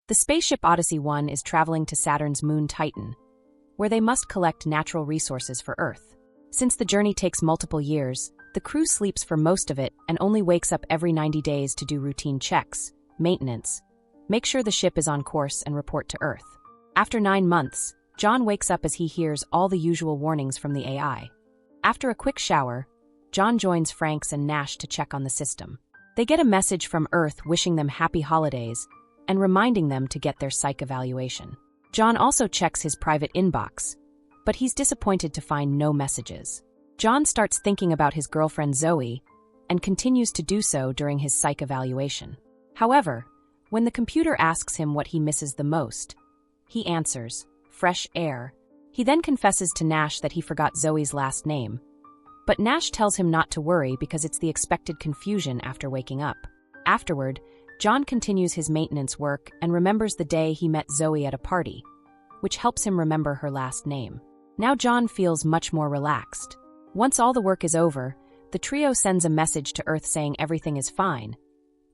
The spaceship Odyssey 1 is traveling to Saturn's moon Titan, where they must collect natural resources for Earth. Since the journey takes multiple years, the crew sleeps for most of it and only wakes up every 90 days to do routine checks, maintenance, make sure the ship is on course, and report to Earth. After 9 months, John wakes up as he hears all the usual warnings from the AI. After a quick shower, John joins Franks and Nash to check on the system. They get a message from Earth wishing them happy holidays and reminding them to get their psych evaluation. John also checks his private inbox, but he's disappointed to find no messages. John starts thinking about his girlfriend Zoe and continues to do so during his psych evaluation. However, when the computer asks him what he misses the most, he answers, fresh air. He then confesses to Nash that he forgot Zoe's last name, but Nash tells him not to worry because it's the expected confusion after waking up. Afterward, John continues his maintenance work and remembers the day he met Zoe at a party, which helps him remember her last name. Now John feels much more relaxed. Once all the work is over, the trio sends a message to Earth saying everything is fine,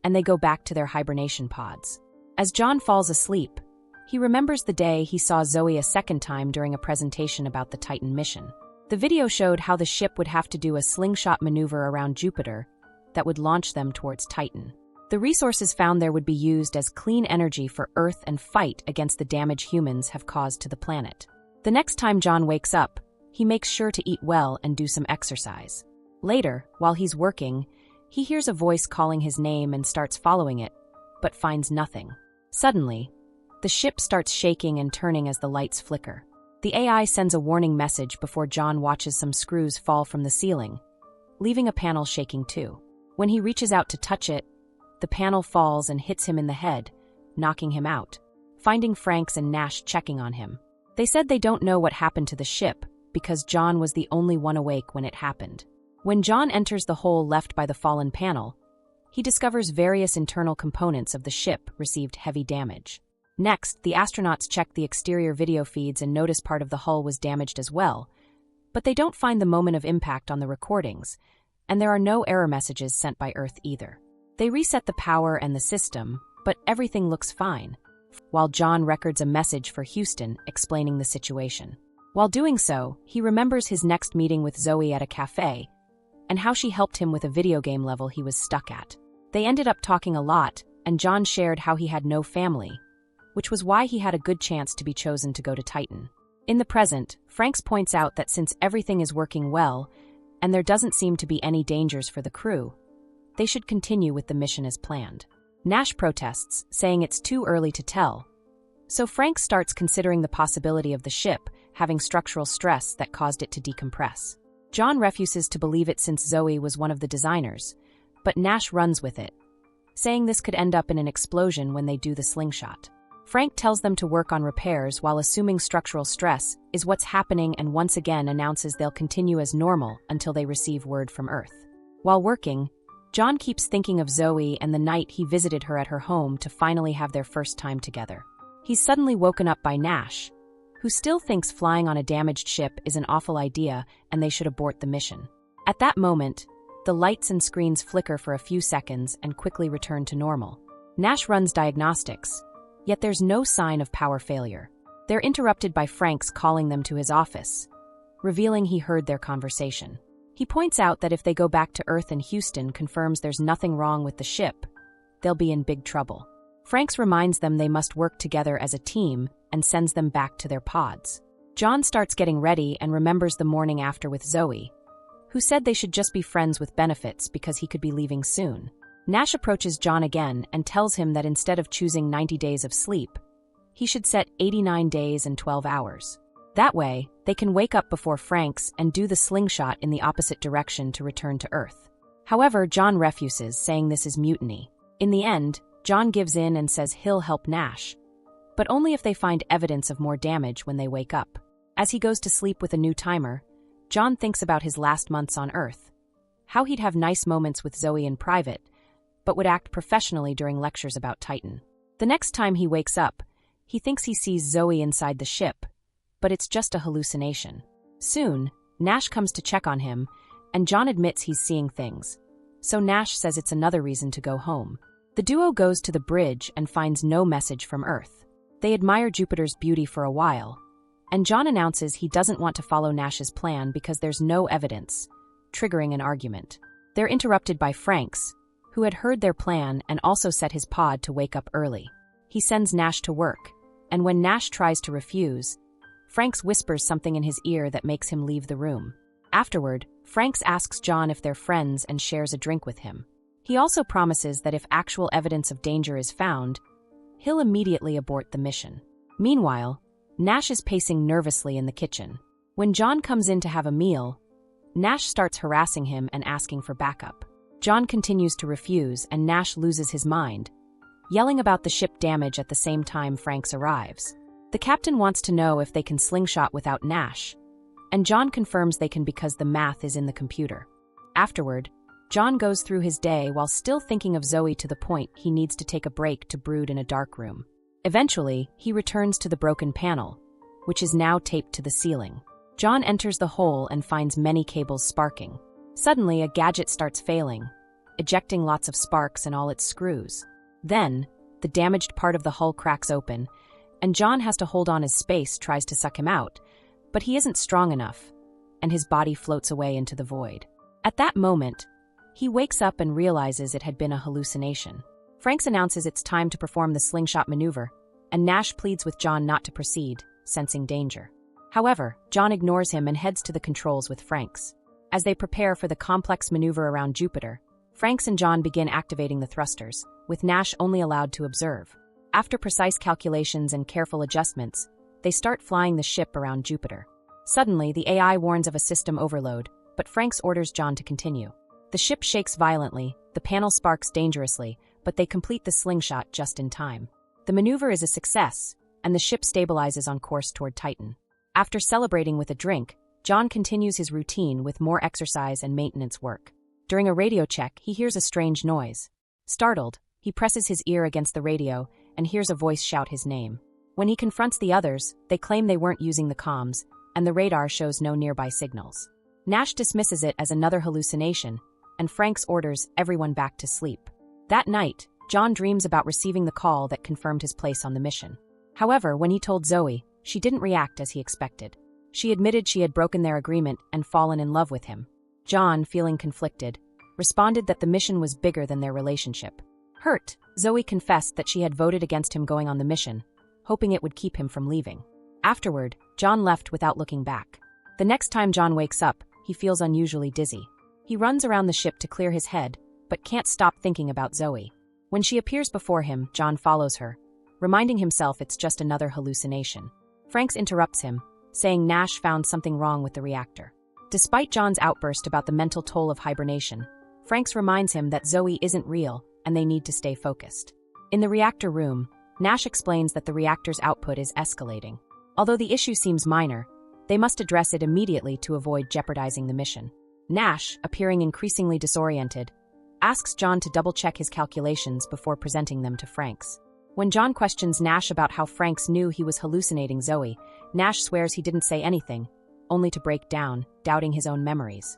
and they go back to their hibernation pods. As John falls asleep, he remembers the day he saw Zoe a second time during a presentation about the Titan mission. The video showed how the ship would have to do a slingshot maneuver around Jupiter that would launch them towards Titan. The resources found there would be used as clean energy for Earth and fight against the damage humans have caused to the planet. The next time John wakes up, he makes sure to eat well and do some exercise. Later, while he's working, he hears a voice calling his name and starts following it, but finds nothing. Suddenly, the ship starts shaking and turning as the lights flicker. The AI sends a warning message before John watches some screws fall from the ceiling, leaving a panel shaking too. When he reaches out to touch it, the panel falls and hits him in the head, knocking him out, finding Franks and Nash checking on him. They said they don't know what happened to the ship because John was the only one awake when it happened. When John enters the hole left by the fallen panel, he discovers various internal components of the ship received heavy damage. Next, the astronauts check the exterior video feeds and notice part of the hull was damaged as well, but they don't find the moment of impact on the recordings, and there are no error messages sent by Earth either. They reset the power and the system, but everything looks fine, while John records a message for Houston explaining the situation. While doing so, he remembers his next meeting with Zoe at a cafe, and how she helped him with a video game level he was stuck at. They ended up talking a lot, and John shared how he had no family, which was why he had a good chance to be chosen to go to Titan. In the present, Franks points out that since everything is working well, and there doesn't seem to be any dangers for the crew, they should continue with the mission as planned. Nash protests, saying it's too early to tell, so Frank starts considering the possibility of the ship having structural stress that caused it to decompress. John refuses to believe it since Zoe was one of the designers, but Nash runs with it, saying this could end up in an explosion when they do the slingshot. Frank tells them to work on repairs while assuming structural stress is what's happening and once again announces they'll continue as normal until they receive word from Earth. While working, John keeps thinking of Zoe and the night he visited her at her home to finally have their first time together. He's suddenly woken up by Nash, who still thinks flying on a damaged ship is an awful idea and they should abort the mission. At that moment, the lights and screens flicker for a few seconds and quickly return to normal. Nash runs diagnostics, yet there's no sign of power failure. They're interrupted by Franks calling them to his office, revealing he heard their conversation. He points out that if they go back to Earth and Houston confirms there's nothing wrong with the ship, they'll be in big trouble. Franks reminds them they must work together as a team and sends them back to their pods. John starts getting ready and remembers the morning after with Zoe, who said they should just be friends with benefits because he could be leaving soon. Nash approaches John again and tells him that instead of choosing 90 days of sleep, he should set 89 days and 12 hours. That way, they can wake up before Franks and do the slingshot in the opposite direction to return to Earth. However, John refuses, saying this is mutiny. In the end, John gives in and says he'll help Nash, but only if they find evidence of more damage when they wake up. As he goes to sleep with a new timer, John thinks about his last months on Earth, how he'd have nice moments with Zoe in private, but would act professionally during lectures about Titan. The next time he wakes up, he thinks he sees Zoe inside the ship, but it's just a hallucination. Soon, Nash comes to check on him, and John admits he's seeing things, so Nash says it's another reason to go home. The duo goes to the bridge and finds no message from Earth. They admire Jupiter's beauty for a while, and John announces he doesn't want to follow Nash's plan because there's no evidence, triggering an argument. They're interrupted by Franks, who had heard their plan and also set his pod to wake up early. He sends Nash to work, and when Nash tries to refuse, Franks whispers something in his ear that makes him leave the room. Afterward, Franks asks John if they're friends and shares a drink with him. He also promises that if actual evidence of danger is found, he'll immediately abort the mission. Meanwhile, Nash is pacing nervously in the kitchen. When John comes in to have a meal, Nash starts harassing him and asking for backup. John continues to refuse, and Nash loses his mind, yelling about the ship damage at the same time Franks arrives. The captain wants to know if they can slingshot without Nash, and John confirms they can because the math is in the computer. Afterward, John goes through his day while still thinking of Zoe to the point he needs to take a break to brood in a dark room. Eventually, he returns to the broken panel, which is now taped to the ceiling. John enters the hole and finds many cables sparking. Suddenly, a gadget starts failing, ejecting lots of sparks and all its screws. Then, the damaged part of the hull cracks open, and John has to hold on as space tries to suck him out, but he isn't strong enough, and his body floats away into the void. At that moment, he wakes up and realizes it had been a hallucination. Franks announces it's time to perform the slingshot maneuver, and Nash pleads with John not to proceed, sensing danger. However, John ignores him and heads to the controls with Franks. As they prepare for the complex maneuver around Jupiter, Franks and John begin activating the thrusters, with Nash only allowed to observe. After precise calculations and careful adjustments, they start flying the ship around Jupiter. Suddenly, the AI warns of a system overload, but Franks orders John to continue. The ship shakes violently, the panel sparks dangerously, but they complete the slingshot just in time. The maneuver is a success, and the ship stabilizes on course toward Titan. After celebrating with a drink, John continues his routine with more exercise and maintenance work. During a radio check, he hears a strange noise. Startled, he presses his ear against the radio and hears a voice shout his name. When he confronts the others, they claim they weren't using the comms, and the radar shows no nearby signals. Nash dismisses it as another hallucination, and Franks orders everyone back to sleep. That night, John dreams about receiving the call that confirmed his place on the mission. However, when he told Zoe, she didn't react as he expected. She admitted she had broken their agreement and fallen in love with him. John, feeling conflicted, responded that the mission was bigger than their relationship. Hurt, Zoe confessed that she had voted against him going on the mission, hoping it would keep him from leaving. Afterward, John left without looking back. The next time John wakes up, he feels unusually dizzy. He runs around the ship to clear his head, but can't stop thinking about Zoe. When she appears before him, John follows her, reminding himself it's just another hallucination. Franks interrupts him, saying Nash found something wrong with the reactor. Despite John's outburst about the mental toll of hibernation, Franks reminds him that Zoe isn't real and they need to stay focused. In the reactor room, Nash explains that the reactor's output is escalating. Although the issue seems minor, they must address it immediately to avoid jeopardizing the mission. Nash, appearing increasingly disoriented, asks John to double-check his calculations before presenting them to Franks. When John questions Nash about how Franks knew he was hallucinating Zoe, Nash swears he didn't say anything, only to break down, doubting his own memories.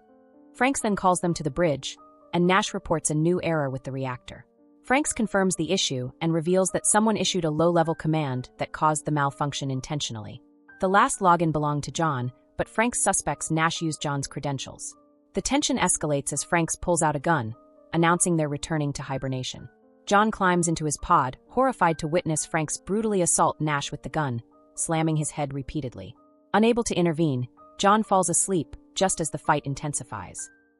Franks then calls them to the bridge, and Nash reports a new error with the reactor. Franks confirms the issue and reveals that someone issued a low-level command that caused the malfunction intentionally. The last login belonged to John, but Franks suspects Nash used John's credentials. The tension escalates as Franks pulls out a gun, announcing they're returning to hibernation. John climbs into his pod, horrified to witness Franks brutally assault Nash with the gun, slamming his head repeatedly. Unable to intervene, John falls asleep just as the fight intensifies.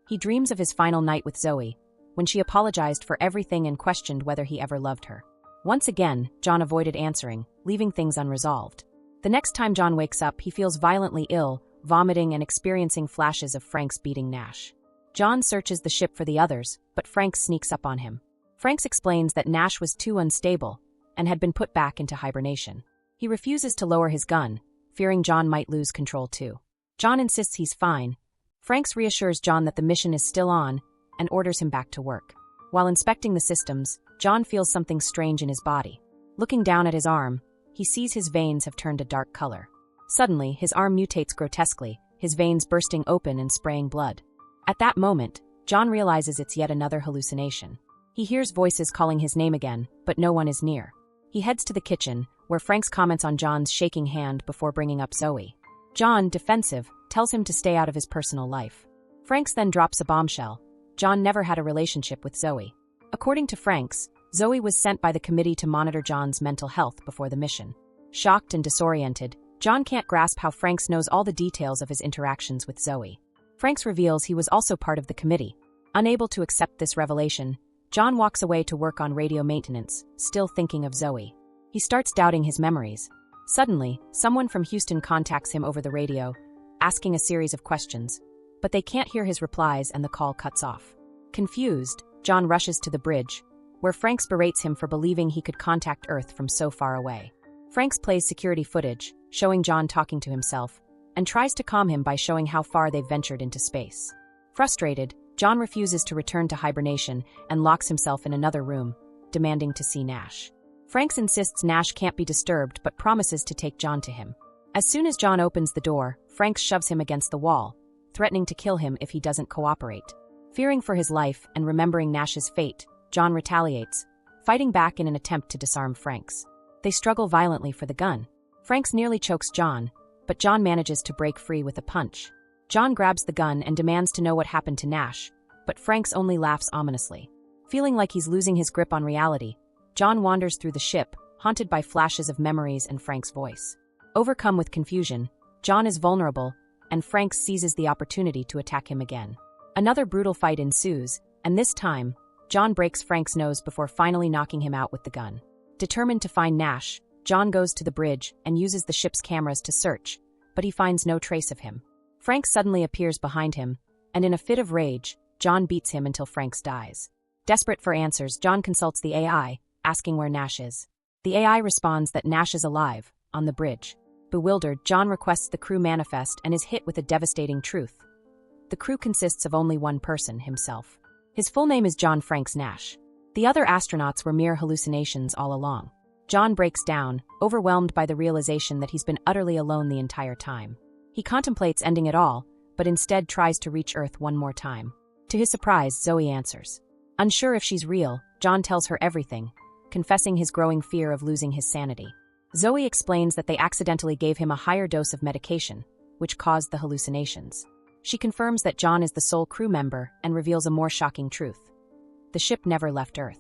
He dreams of his final night with Zoe, when she apologized for everything and questioned whether he ever loved her. Once again, John avoided answering, leaving things unresolved. The next time John wakes up, he feels violently ill, vomiting and experiencing flashes of Franks beating Nash. John searches the ship for the others, but Franks sneaks up on him. Franks explains that Nash was too unstable and had been put back into hibernation. He refuses to lower his gun, fearing John might lose control too. John insists he's fine. Franks reassures John that the mission is still on and orders him back to work. While inspecting the systems, John feels something strange in his body. Looking down at his arm, he sees his veins have turned a dark color. Suddenly, his arm mutates grotesquely, his veins bursting open and spraying blood. At that moment, John realizes it's yet another hallucination. He hears voices calling his name again, but no one is near. He heads to the kitchen, where Franks comments on John's shaking hand before bringing up Zoe. John, defensive, tells him to stay out of his personal life. Franks then drops a bombshell. John never had a relationship with Zoe. According to Franks, Zoe was sent by the committee to monitor John's mental health before the mission. Shocked and disoriented, John can't grasp how Franks knows all the details of his interactions with Zoe. Franks reveals he was also part of the committee. Unable to accept this revelation, John walks away to work on radio maintenance, still thinking of Zoe. He starts doubting his memories. Suddenly, someone from Houston contacts him over the radio, asking a series of questions, but they can't hear his replies and the call cuts off. Confused, John rushes to the bridge, where Franks berates him for believing he could contact Earth from so far away. Franks plays security footage, showing John talking to himself, and tries to calm him by showing how far they've ventured into space. Frustrated, John refuses to return to hibernation and locks himself in another room, demanding to see Nash. Franks insists Nash can't be disturbed but promises to take John to him. As soon as John opens the door, Franks shoves him against the wall, threatening to kill him if he doesn't cooperate. Fearing for his life and remembering Nash's fate, John retaliates, fighting back in an attempt to disarm Franks. They struggle violently for the gun. Franks nearly chokes John, but John manages to break free with a punch. John grabs the gun and demands to know what happened to Nash, but Franks only laughs ominously. Feeling like he's losing his grip on reality, John wanders through the ship, haunted by flashes of memories and Frank's voice. Overcome with confusion, John is vulnerable, and Franks seizes the opportunity to attack him again. Another brutal fight ensues, and this time, John breaks Frank's nose before finally knocking him out with the gun. Determined to find Nash, John goes to the bridge and uses the ship's cameras to search, but he finds no trace of him. Franks suddenly appears behind him, and in a fit of rage, John beats him until Franks dies. Desperate for answers, John consults the AI, asking where Nash is. The AI responds that Nash is alive, on the bridge. Bewildered, John requests the crew manifest and is hit with a devastating truth. The crew consists of only one person, himself. His full name is John Franks Nash. The other astronauts were mere hallucinations all along. John breaks down, overwhelmed by the realization that he's been utterly alone the entire time. He contemplates ending it all, but instead tries to reach Earth one more time. To his surprise, Zoe answers. Unsure if she's real, John tells her everything, confessing his growing fear of losing his sanity. Zoe explains that they accidentally gave him a higher dose of medication, which caused the hallucinations. She confirms that John is the sole crew member and reveals a more shocking truth. The ship never left Earth.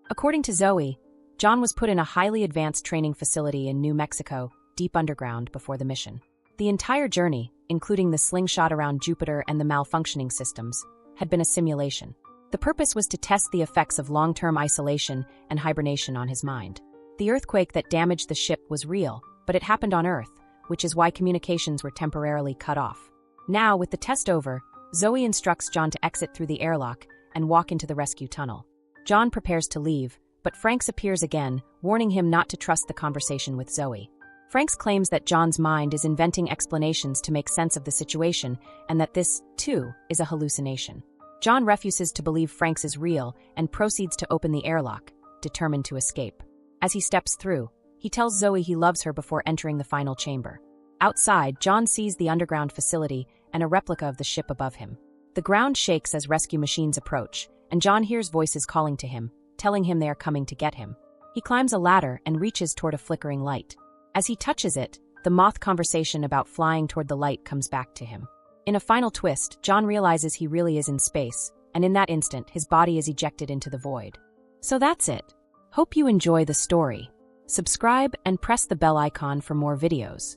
According to Zoe, John was put in a highly advanced training facility in New Mexico, deep underground, before the mission. The entire journey, including the slingshot around Jupiter and the malfunctioning systems, had been a simulation. The purpose was to test the effects of long-term isolation and hibernation on his mind. The earthquake that damaged the ship was real, but it happened on Earth, which is why communications were temporarily cut off. Now, with the test over, Zoe instructs John to exit through the airlock and walk into the rescue tunnel. John prepares to leave, but Franks appears again, warning him not to trust the conversation with Zoe. Franks claims that John's mind is inventing explanations to make sense of the situation and that this, too, is a hallucination. John refuses to believe Franks is real and proceeds to open the airlock, determined to escape. As he steps through, he tells Zoe he loves her before entering the final chamber. Outside, John sees the underground facility and a replica of the ship above him. The ground shakes as rescue machines approach, and John hears voices calling to him, telling him they are coming to get him. He climbs a ladder and reaches toward a flickering light. As he touches it, the moth conversation about flying toward the light comes back to him. In a final twist, John realizes he really is in space, and in that instant, his body is ejected into the void. So that's it. Hope you enjoy the story. Subscribe and press the bell icon for more videos.